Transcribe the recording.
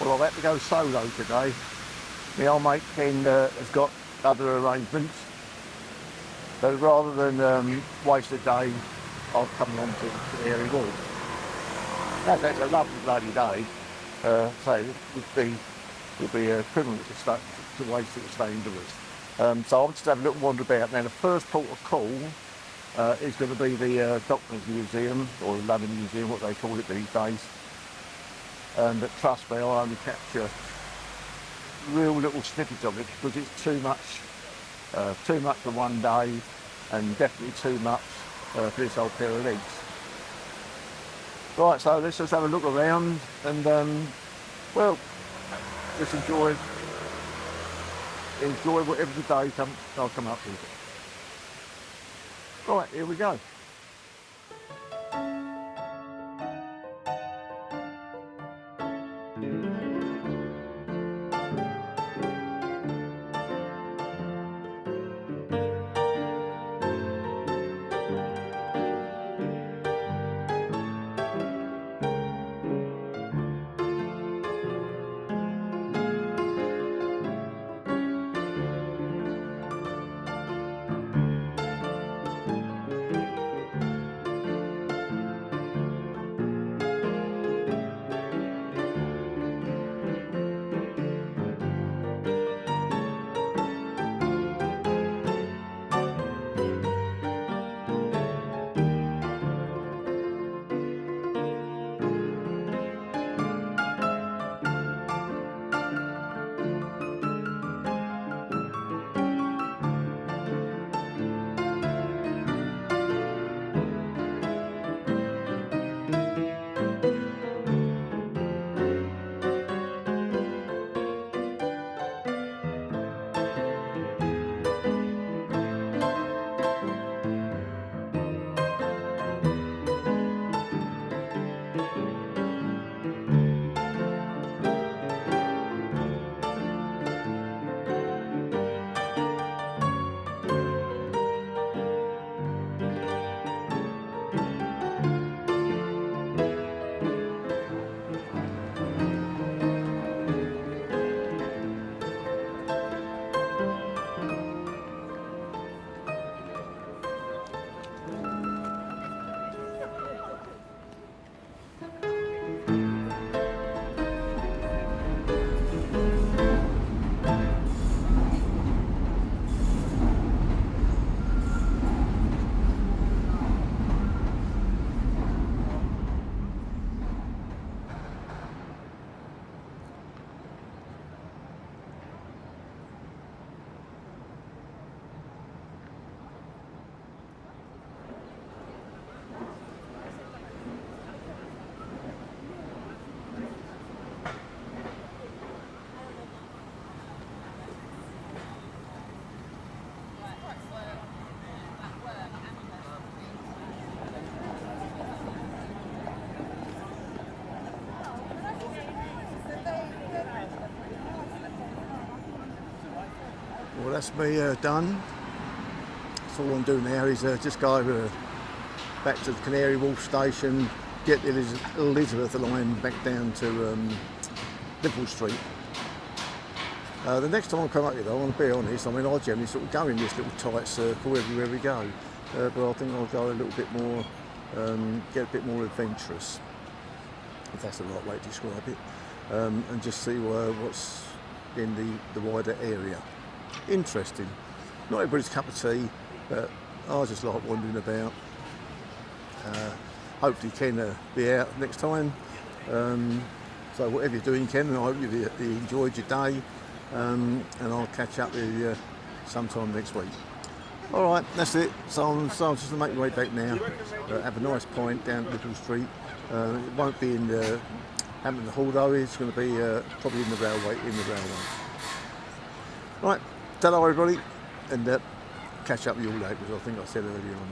Well, I've had to go solo today. My old mate Ken has got other arrangements. So rather than waste a day, I've come along to Canary Wharf. That's a lovely bloody day. So it would be a criminal to waste it staying indoors. So I'll just have a little wander about. Now the first port of call is going to be the Doctors Museum, or the London Museum, what they call it these days. But trust me, I only capture real little snippets of it because it's too much for one day, and definitely too much for this old pair of legs. Right, so let's just have a look around and well, just enjoy whatever the day I'll come up with. Right, here we go. Well, that's me done. So all I'm doing now is just go over back to the Canary Wharf station, get the Elizabeth line back down to Liverpool Street. The next time I come up here, though, I want to be honest, I mean, I generally sort of go in this little tight circle everywhere we go, but I think I'll go a little bit more, get a bit more adventurous, if that's the right way to describe it, and just see what's in the wider area. Interesting. Not everybody's cup of tea, but I just like wandering about. Hopefully Ken be out next time. So whatever you're doing, Ken, I hope you enjoyed your day, and I'll catch up with you sometime next week. All right, that's it. So I'm just going to make my way back now. Have a nice pint down at Liverpool Street. It won't be in the Hampton Hall though. It's going to be probably in the railway. Right. Ta-ra everybody, and catch up with you all later, because I think I said earlier on.